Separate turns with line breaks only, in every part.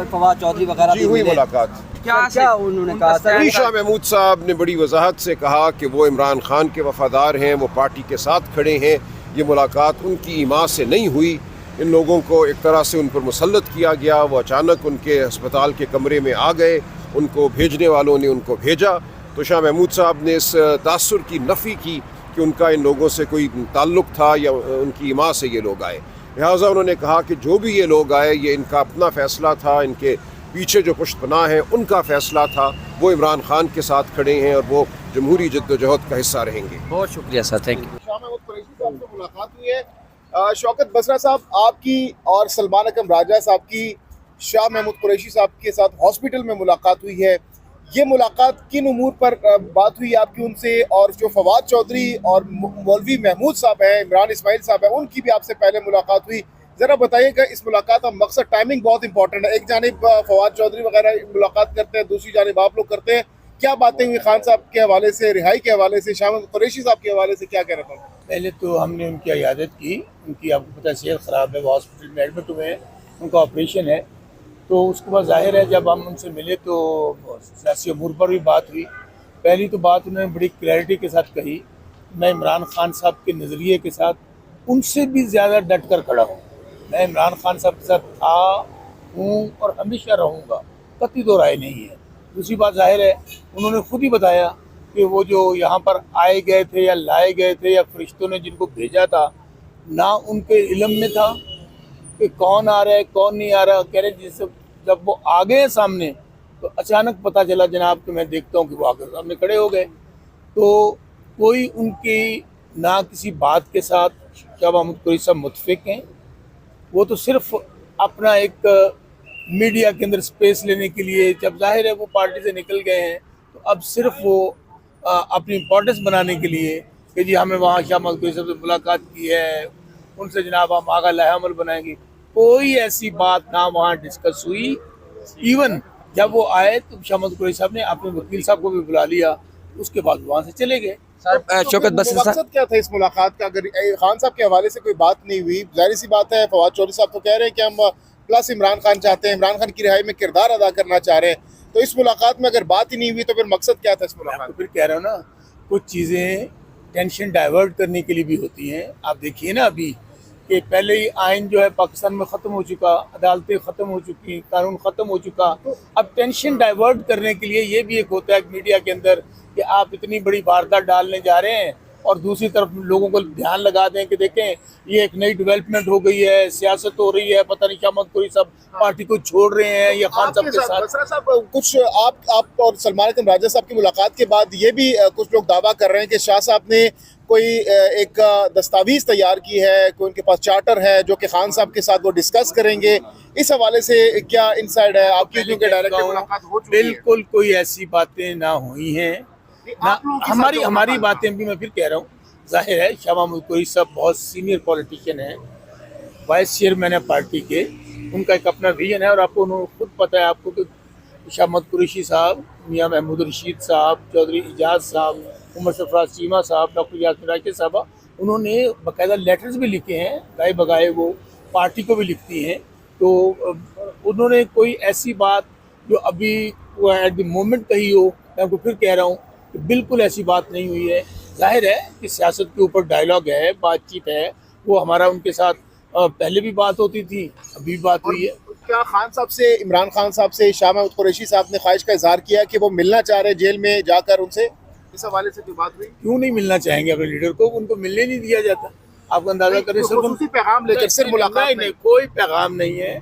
फवाद चौधरी वगैरह
जी हुई मुलाकात।
क्या उन्होंने कहा सर?
शाह महमूद साहब ने बड़ी वजाहत से कहा कि वो इमरान खान के वफादार हैं, वो पार्टी के साथ खड़े हैं। ये मुलाकात उनकी ईमा से नहीं हुई, इन लोगों को एक तरह से उन पर मुसल्लत किया गया। वो अचानक उनके अस्पताल के कमरे में आ गए, उनको भेजने वालों ने उनको भेजा। तो शाह महमूद साहब ने इस तासुर की नफ़ी की कि उनका इन लोगों से कोई ताल्लुक़ था या उनकी ईमा से ये लोग आए। लिहाजा उन्होंने कहा कि जो भी ये लोग आए ये इनका अपना फ़ैसला था, इनके पीछे जो पुश्तपनाह है उनका फ़ैसला था। वो इमरान खान के साथ खड़े हैं और वो जमहूरी जद्दोजहद का हिस्सा रहेंगे।
बहुत शुक्रिया sir, thank you.
Shah Mahmood Qureshi Sahab से मुलाकात हुई है। शौकत बसरा साहब आपकी और सलमान अकरम राजा साहब की शाह महमूद कुरैशी साहब के साथ हॉस्पिटल में मुलाकात हुई है। ये मुलाकात किन उमूर पर बात हुई आपकी उनसे? और जो फवाद चौधरी और मौलवी महमूद साहब हैं, इमरान इस्माइल साहब हैं, उनकी भी आपसे पहले मुलाकात हुई। ज़रा बताइएगा इस मुलाकात का मकसद। टाइमिंग बहुत इंपॉर्टेंट है, एक जानिब फवाद चौधरी वगैरह मुलाकात करते हैं, दूसरी जानिब आप लोग करते हैं। क्या बातें हुई खान साहब के हवाले से, रिहाई के हवाले से, शाह महमूद कुरैशी साहब के हवाले से, क्या कह रहा था?
पहले तो हमने उनकी इयादत की, उनकी आपको पता है सेहत ख़राब है, वो हॉस्पिटल में एडमिट हुए हैं, उनका ऑपरेशन है। तो उसके बाद ज़ाहिर है जब हम उनसे मिले तो सियासी अमूर पर भी बात हुई। पहली तो बात उन्होंने बड़ी क्लैरिटी के साथ कही, मैं इमरान खान साहब के नज़रिए के साथ उनसे भी ज़्यादा डट कर खड़ा हूँ। मैं इमरान खान साहब के साथ था, हूँ और हमेशा रहूँगा, कतई दो राय नहीं है। दूसरी बात ज़ाहिर है उन्होंने खुद ही बताया कि वो जो यहाँ पर आए गए थे या लाए गए थे या फरिश्तों ने जिनको भेजा था, ना उनके इल्म में था कि कौन आ रहा है कौन नहीं आ रहा। कह रहे जिससे जब वो आ गए सामने तो अचानक पता चला जनाब कि मैं देखता हूँ कि वो आकर सामने खड़े हो गए। तो कोई उनकी ना किसी बात के साथ शाह महमूद कुरैशी साहब मुतफिक हैं, वो तो सिर्फ अपना एक मीडिया के अंदर स्पेस लेने के लिए, जब जाहिर है वो पार्टी से निकल गए हैं तो अब सिर्फ वो अपनी इम्पोर्टेंस बनाने के लिए कि जी हमें वहाँ शाह महमूद कुरैशी साहब से मुलाकात की है, उनसे जनाब हम आगा लाहेअमल बनाएंगे। कोई ऐसी बात ना वहाँ डिस्कस हुई। इवन जब वो आए तो शाह महमूद कुरैशी साहब ने अपने वकील साहब को भी बुला लिया, उसके बाद वहाँ से चले गए।
सर शौकत बसरा साहब,
मकसद क्या था इस मुलाकात का? अगर खान साहब के हवाले से कोई बात नहीं हुई, जाहिर सी बात है फवाद चौधरी साहब तो कह रहे हैं कि हम प्लस इमरान खान चाहते हैं, इमरान खान की रिहाई में किरदार अदा करना चाह रहे हैं। तो इस मुलाकात में अगर बात ही नहीं हुई तो फिर मकसद क्या था इस मुलाकात?
तो फिर कह रहा हूँ ना, कुछ चीज़ें टेंशन डाइवर्ट करने के लिए भी होती हैं। आप देखिए ना अभी कि पहले ही आइन जो है पाकिस्तान में ख़त्म हो चुका, अदालतें ख़त्म हो चुकी, कानून ख़त्म हो चुका। अब टेंशन डाइवर्ट करने के लिए ये भी एक होता है मीडिया के अंदर कि आप इतनी बड़ी वारदात डालने जा रहे हैं और दूसरी तरफ लोगों को ध्यान लगा दें कि देखें ये एक नई डेवलपमेंट हो गई है, सियासत हो रही है, पता नहीं शाह महमूद कुरैशी साहब पार्टी को छोड़ रहे हैं या खान साहब के साथ।
बसरा साहब, कुछ आप और सलमान अकरम राजा साहब की मुलाकात के बाद ये भी कुछ लोग दावा कर रहे हैं कि शाह साहब ने कोई एक दस्तावेज तैयार की है, कोई उनके पास चार्टर है जो कि खान साहब के साथ वो डिस्कस करेंगे। इस हवाले से क्या इनसाइड है आपकी? क्योंकि डायरेक्ट मुलाकात हो चुकी है।
बिल्कुल कोई ऐसी बातें ना हुई हैं ना हमारी बातें भी। मैं फिर कह रहा हूँ, जाहिर है शाह महमूद कुरैशी साहब बहुत सीनियर पॉलिटिशियन हैं, वाइस चेयरमैन है पार्टी के, उनका एक अपना विजन है। और आपको खुद पता है आपको कि शाह महमूद कुरैशी साहब, मियाँ महमूद रशीद साहब, चौधरी इजाज़ साहब, उमर सरफराज चीमा साहब, डॉक्टर यासमीन राशिद साहबा, उन्होंने बाकायदा लेटर्स भी लिखे हैं, गाए बगाए वो पार्टी को भी लिखती हैं। तो उन्होंने कोई ऐसी बात जो अभी एट द मोमेंट कही हो, मैं आपको फिर कह रहा हूँ कि बिल्कुल ऐसी बात नहीं हुई है। जाहिर है कि सियासत के ऊपर डायलॉग है, बातचीत है, वो हमारा उनके साथ पहले भी बात होती थी, अभी भी बात हुई है।
क्या खान साहब से, इमरान खान साहब से शाह महमूद कुरैशी साहब ने ख्वाहिश का इजहार किया कि वो मिलना चाह रहे जेल में जाकर उनसे? इस हवाले से कोई बात हुई?
क्यों नहीं मिलना चाहेंगे अपने लीडर को? उनको मिलने नहीं दिया जाता। आप अंदाजा करें, सिर्फ उनकी
पैगाम लेकर सिर्फ मुलाकात
नहीं, कोई पैगाम नहीं है।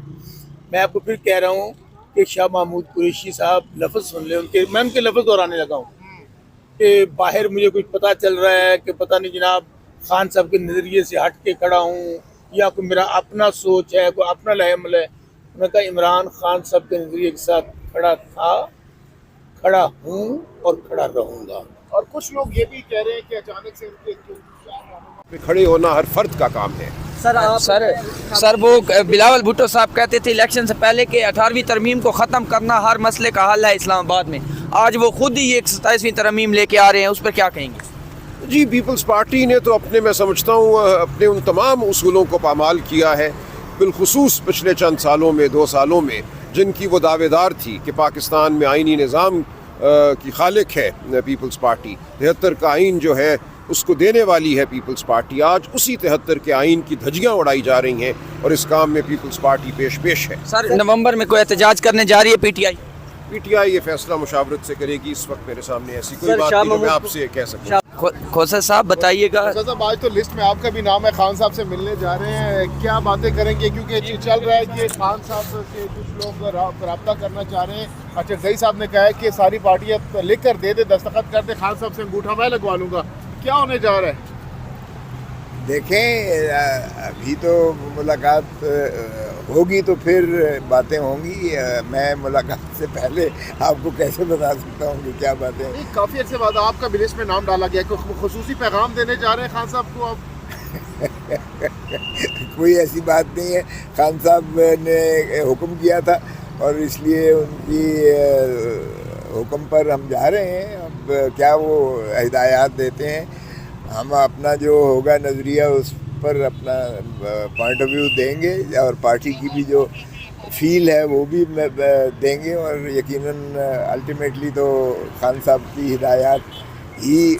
मैं आपको फिर कह रहा हूँ कि शाह महमूद कुरैशी साहब लफ्ज़ सुन ले उनके, मैं उनके लफ्ज़ दोहराने लगा हूँ कि बाहर मुझे कुछ पता चल रहा है कि पता नहीं जनाब खान साहब के नज़रिए से हट के खड़ा हूँ या कोई मेरा अपना सोच है, कोई अपना लाहेअमल है। उन्होंने कहा इमरान खान साहब के नज़रिए के साथ खड़ा था, खड़ा हूँ और खड़ा रहूँगा।
और कुछ लोग ये भी कह रहे हैं कि अचानक से उनके
खड़े होना हर फर्द का काम है।
सर वो बिलावल भुट्टो साहब कहते थे इलेक्शन से पहले कि 18वीं तरमीम को ख़त्म करना हर मसले का हल है इस्लामाबाद में। आज वो खुद ही एक 27वीं तरमीम लेके आ रहे हैं, उस पर क्या कहेंगे?
जी, पीपल्स पार्टी ने तो अपने, मैं समझता हूँ, अपने उन तमाम उसूलों को पामाल किया है بالخصوص پچھلے چند سالوں میں 2 سالوں میں جن کی وہ دعوے دار تھی کہ پاکستان میں آئینی نظام کی خالق ہے پیپلز پارٹی، 73 کا آئین جو ہے اس کو دینے والی ہے پیپلز پارٹی، آج اسی 73 کے آئین کی دھجیاں اڑائی جا رہی ہیں اور اس کام میں پیپلز پارٹی پیش ہے۔
سر نومبر میں کوئی احتجاج کرنے جا رہی ہے P T I?
P T I یہ فیصلہ مشاورت سے کرے گی، اس وقت میرے سامنے ایسی کوئی بات نہیں جو میں آپ سے کہہ سکوں۔
کھوسا صاحب بتائیے گا،
صاحب آج تو لسٹ میں آپ کا بھی نام ہے، خان صاحب سے ملنے جا رہے ہیں، کیا باتیں کریں گے؟ کیونکہ چل رہا ہے کہ خان صاحب سے کچھ لوگ رابطہ کرنا چاہ رہے ہیں۔ اچھا زئی صاحب نے کہا ہے کہ ساری پارٹیاں لکھ کر دے دے، دستخط کر دے، خان صاحب سے انگوٹھا میں لگوا لوں گا، کیا ہونے جا رہا ہے؟
دیکھیں ابھی تو ملاقات ہوگی تو پھر باتیں ہوں گی، میں ملاقات سے پہلے آپ کو کیسے بتا سکتا ہوں کہ کیا باتیں ہیں؟
کافی عرصے بعد آپ کا بھی لسٹ میں نام ڈالا گیا، کوئی خصوصی پیغام دینے جا رہے ہیں خان صاحب کو آپ؟
کوئی ایسی بات نہیں ہے، خان صاحب نے حکم کیا تھا اور اس لیے ان کی حکم پر ہم جا رہے ہیں۔ اب کیا وہ ہدایات دیتے ہیں، ہم اپنا جو ہوگا نظریہ اس پر اپنا پوائنٹ آف ویو دیں گے اور پارٹی کی بھی جو فیل ہے وہ بھی دیں گے، اور یقیناً الٹیمیٹلی تو خان صاحب کی ہدایات ہی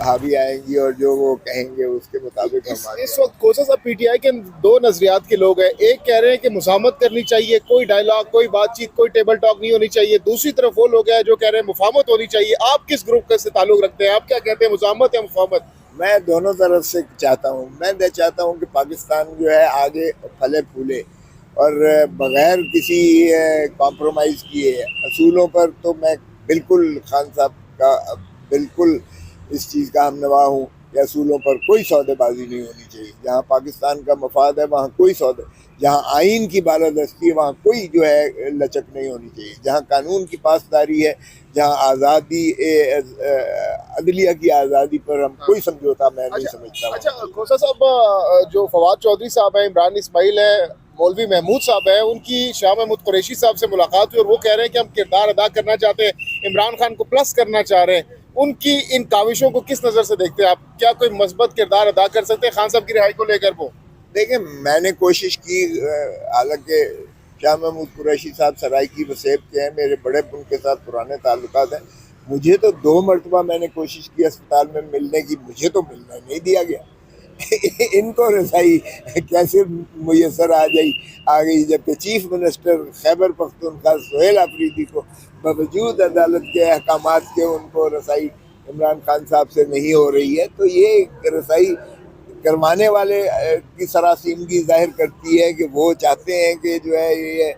حاوی آئیں گی اور جو وہ کہیں گے اس کے مطابق ہم آگے۔
اس وقت کھوسا صاحب پی ٹی آئی کے دو نظریات کے لوگ ہیں، ایک کہہ رہے ہیں کہ مزاحمت کرنی چاہیے، کوئی ڈائلاگ، کوئی بات چیت، کوئی ٹیبل ٹاک نہیں ہونی چاہیے، دوسری طرف وہ لوگ ہیں جو کہہ رہے ہیں مفاہمت ہونی چاہیے۔ آپ کس گروپ سے تعلق رکھتے ہیں؟ آپ کیا کہتے ہیں، مزاحمت یا مفاہمت؟
میں دونوں طرف سے چاہتا ہوں، میں چاہتا ہوں کہ پاکستان جو ہے آگے پھلے پھولے اور بغیر کسی کمپرومائز کیے اصولوں پر۔ تو میں بالکل خان صاحب کا بالکل اس چیز کا ہم نوا ہوں کہ اصولوں پر کوئی سودے بازی نہیں ہونی چاہیے۔ جہاں پاکستان کا مفاد ہے وہاں کوئی سودے، جہاں آئین کی بالادستی ہے وہاں کوئی جو ہے لچک نہیں ہونی چاہیے، جہاں قانون کی پاسداری ہے، جہاں آزادی عدلیہ کی آزادی پر ہم کوئی سمجھوتا میں نہیں سمجھتا ہوں۔
اچھا کھوسا صاحب، جو فواد چودھری صاحب ہیں، عمران اسماعیل ہیں، مولوی محمود صاحب ہیں، ان کی شاہ محمود قریشی صاحب سے ملاقات ہوئی اور وہ کہہ رہے ہیں کہ ہم کردار ادا کرنا چاہتے ہیں، عمران خان کو پلس کرنا چاہ رہے ہیں۔ ان کی ان کاوشوں کو کس نظر سے دیکھتے ہیں آپ؟ کیا کوئی مثبت کردار ادا کر سکتے ہیں خان صاحب کی رہائی کو لے کر؟ وہ
دیکھیں، میں نے کوشش کی، حالانکہ شاہ محمود قریشی صاحب سرائکی وسیب کے ہیں، میرے بڑے ان کے ساتھ پرانے تعلقات ہیں، مجھے تو 2 مرتبہ میں نے کوشش کی اسپتال میں ملنے کی، مجھے تو ملنا نہیں دیا گیا۔ ان کو رسائی کیسے میسر آ گئی جبکہ چیف منسٹر خیبر پختونخوا سہیل آفریدی کو باوجود عدالت کے احکامات کے ان کو رسائی عمران خان صاحب سے نہیں ہو رہی ہے۔ تو یہ رسائی کروانے والے کی سراسیمگی ظاہر کرتی ہے کہ وہ چاہتے ہیں کہ جو ہے یہ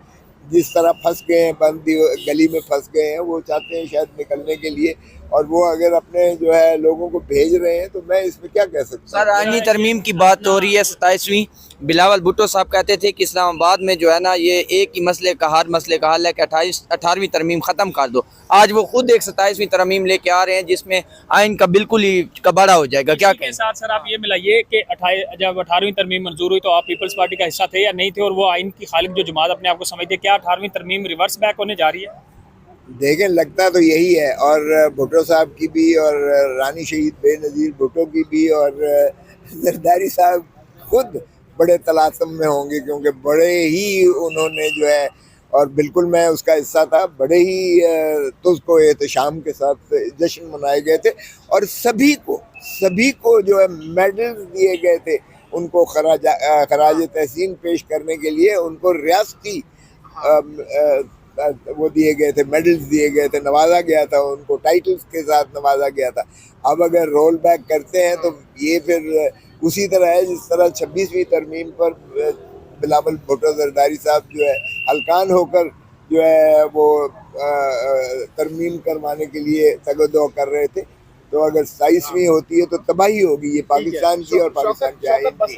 جس طرح پھنس گئے ہیں، بند گلی میں پھنس گئے ہیں، وہ چاہتے ہیں شاید نکلنے کے لیے، اور وہ اگر اپنے جو ہے لوگوں کو بھیج رہے ہیں تو میں اس میں کیا کہہ سکتا ہوں۔
سر آئینی ترمیم کی بات ہو رہی ہے، 27ویں بلاول بھٹو صاحب کہتے تھے کہ اسلام آباد میں جو ہے نا یہ ایک ہی مسئلے کا حل ہے کہ 18ویں ترمیم ختم کر دو۔ آج وہ خود ایک 27ویں ترمیم لے کے آ رہے ہیں جس میں آئین کا بالکل ہی کباڑا ہو جائے گا، کیا
کہیں؟ ساتھ سر آپ یہ ملائیے کہ جب 18ویں ترمیم منظور ہوئی تو آپ پیپلز پارٹی کا حصہ تھے یا نہیں تھے، اور وہ آئین کی خالق جو جماعت اپنے آپ کو سمجھتے، کیا 18ویں ترمیم ریورس بیک ہونے جا رہی ہے؟
دیکھیں، لگتا تو یہی ہے، اور بھٹو صاحب کی بھی اور رانی شہید بے نظیر بھٹو کی بھی اور زرداری صاحب خود بڑے طلاسم میں ہوں گے، کیونکہ بڑے ہی انہوں نے جو ہے، اور بالکل میں اس کا حصہ تھا، بڑے ہی تجھ کو احتشام کے ساتھ جشن منائے گئے تھے اور سبھی کو جو ہے میڈل دیے گئے تھے، ان کو خراج تحسین پیش کرنے کے لیے ان کو ریاستی وہ دیے گئے تھے، میڈلز دیے گئے تھے، نوازا گیا تھا، ان کو ٹائٹلز کے ساتھ نوازا گیا تھا۔ اب اگر رول بیک کرتے ہیں تو یہ پھر اسی طرح ہے جس طرح 26ویں ترمیم پر بلاول بھٹو زرداری صاحب جو ہے ہلکان ہو کر جو ہے وہ ترمیم کروانے کے لیے تگ و دو کر رہے تھے۔ تو اگر 27ویں ہوتی ہے تو تباہی ہوگی یہ پاکستان کی اور پاکستان کے آئین کی۔